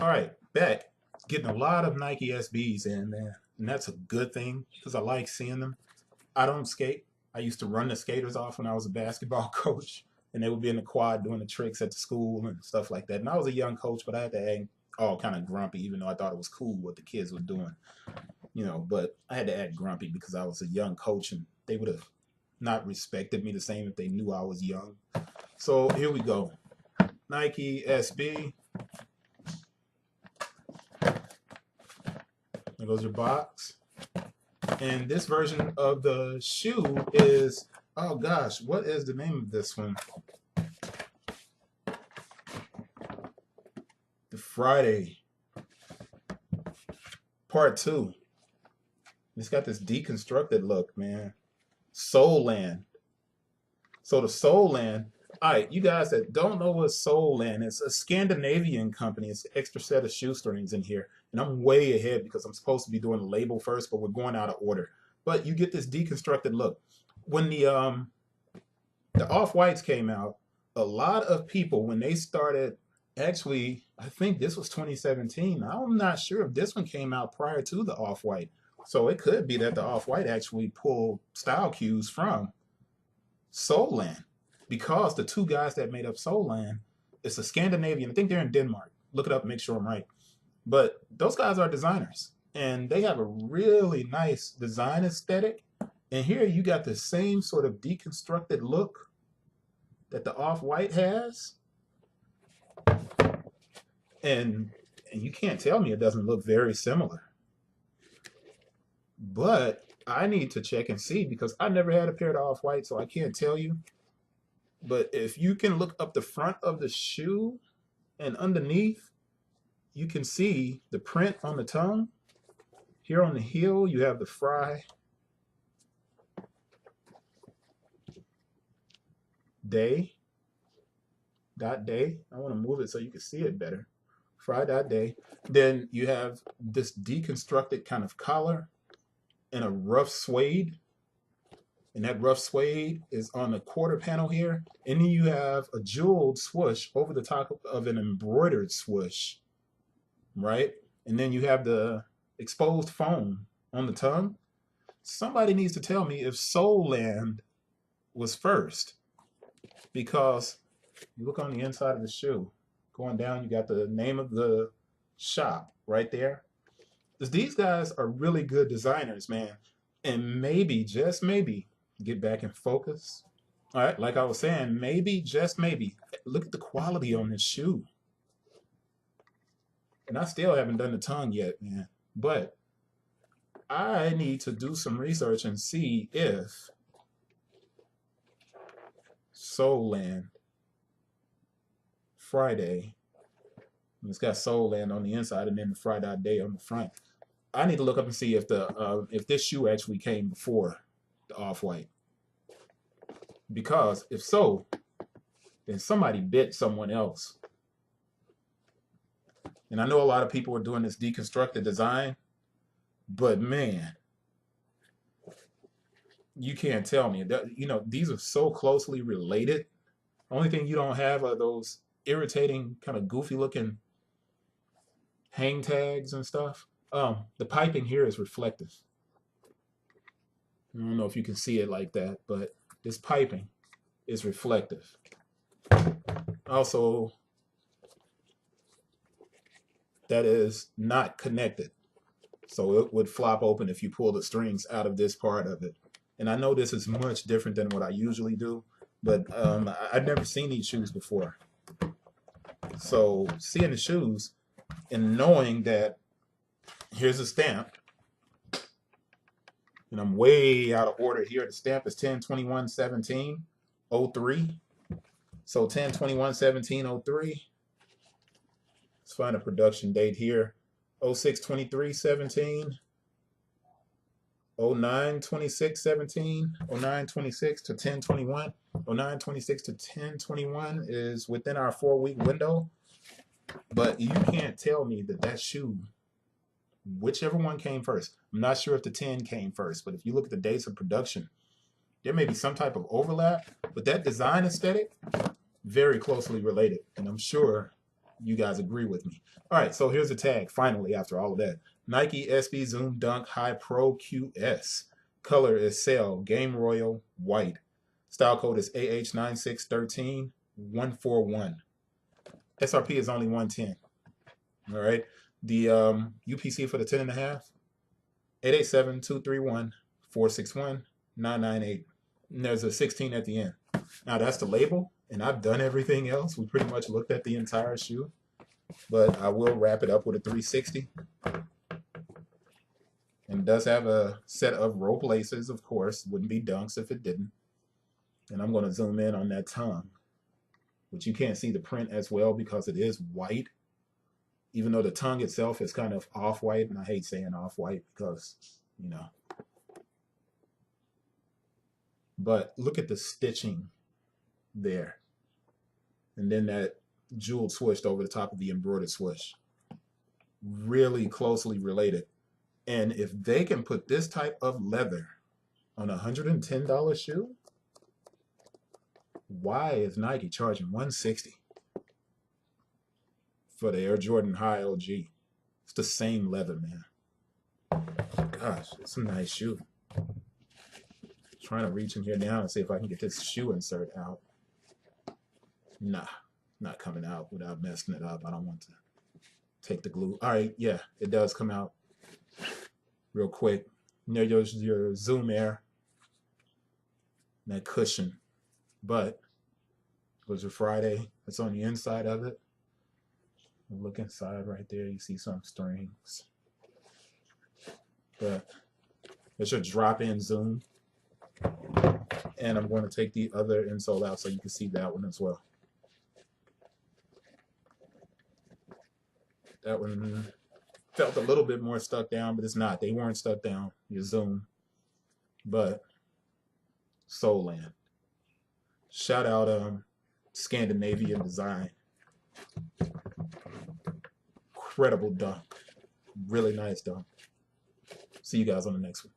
All right, back. Getting a lot of Nike SBs in, man. And that's a good thing because I like seeing them. I don't skate. I used to run the skaters off when I was a basketball coach, and they would be in the quad doing the tricks at the school and stuff like that. And I was a young coach, but I had to act all kind of grumpy, even though I thought it was cool what the kids were doing, But I had to act grumpy because I was a young coach, and they would have not respected me the same if they knew I was young. So here we go. Nike SB. There goes your box. And this version of the shoe is, oh gosh, what is the name of this one? The FRI.day Part 2. It's got this deconstructed look, man. Soulland. So the Soulland, all right, you guys that don't know what Soulland is, a Scandanavian company. It's an extra set of shoestrings in here. And I'm way ahead because I'm supposed to be doing the label first, but we're going out of order. But you get this deconstructed look. When the Off-Whites came out, a lot of people, when they started, actually, I think this was 2017. I'm not sure if this one came out prior to the Off-White. So it could be that the Off-White actually pulled style cues from Soulland, because the two guys that made up Soulland, it's a Scandinavian. I think they're in Denmark. Look it up, make sure I'm right. But those guys are designers, and they have a really nice design aesthetic. And here you got the same sort of deconstructed look that the Off-White has. And you can't tell me it doesn't look very similar. But I need to check and see because I never had a pair of Off-White, so I can't tell you. But if you can look up the front of the shoe and underneath, you can see the print on the tongue. Here on the heel, you have the FRI.day. I want to move it so you can see it better. FRI.day. Then you have this deconstructed kind of collar and a rough suede. And that rough suede is on the quarter panel here. And then you have a jeweled swoosh over the top of an embroidered swoosh, right? And then you have the exposed foam on the tongue. Somebody needs to tell me if Soulland was first, because you look on the inside of the shoe, going down, you got the name of the shop right there. Because these guys are really good designers, man. And maybe, just maybe, get back in focus. All right, like I was saying, maybe, just maybe, look at the quality on this shoe. And I still haven't done the tongue yet, man. But I need to do some research and see if Soulland FRI.day, it's got Soulland on the inside and then the FRI.day on the front. I need to look up and see if this shoe actually came before the Off-White. Because if so, then somebody bit someone else. And I know a lot of people are doing this deconstructed design, but man, you can't tell me that, these are so closely related. Only thing you don't have are those irritating, kind of goofy looking hang tags and stuff. The piping here is reflective. I don't know if you can see it like that, but this piping is reflective. Also, that is not connected. So it would flop open if you pull the strings out of this part of it. And I know this is much different than what I usually do, but I've never seen these shoes before. So seeing the shoes and knowing that here's a stamp, and I'm way out of order here. The stamp is 10/21/17/03. So 10/21/17/03. Let's find a production date here. 06/23/17. 09/26/17. 09/26 to 10/21. 09/26 to 10/21 is within our 4-week window. But you can't tell me that shoe, whichever one came first. I'm not sure if the 10 came first, but if you look at the dates of production, there may be some type of overlap, but that design aesthetic, very closely related. And I'm sure you guys agree with me. All right, so here's the tag, finally, after all of that. Nike SB Zoom Dunk High Pro QS. Color is Sail Game Royal White. Style code is AH9613-141. SRP is only 110. All right. The UPC for the 10.5, 887-231-461-998. And there's a 16 at the end. Now that's the label, and I've done everything else. We pretty much looked at the entire shoe, but I will wrap it up with a 360. And it does have a set of rope laces, of course. Wouldn't be dunks if it didn't. And I'm going to zoom in on that tongue, which you can't see the print as well because it is white, even though the tongue itself is kind of off-white. And I hate saying off-white because, you know. But look at the stitching there. And then that jeweled swoosh over the top of the embroidered swoosh. Really closely related. And if they can put this type of leather on a $110 shoe, why is Nike charging $160 for the Air Jordan High OG? It's the same leather, man. Gosh, it's a nice shoe. Trying to reach in here now and see if I can get this shoe insert out. Nah, not coming out without messing it up. I don't want to take the glue. All right, yeah, it does come out real quick. There's your Zoom Air, that cushion. But it was your Friday. It's on the inside of it. Look inside right there. You see some strings. But there's your drop-in Zoom. And I'm going to take the other insole out so you can see that one as well. That one felt a little bit more stuck down, but it's not. They weren't stuck down. Your Zoom. But Soulland. Shout out Scandanavian design. Incredible dunk. Really nice dunk. See you guys on the next one.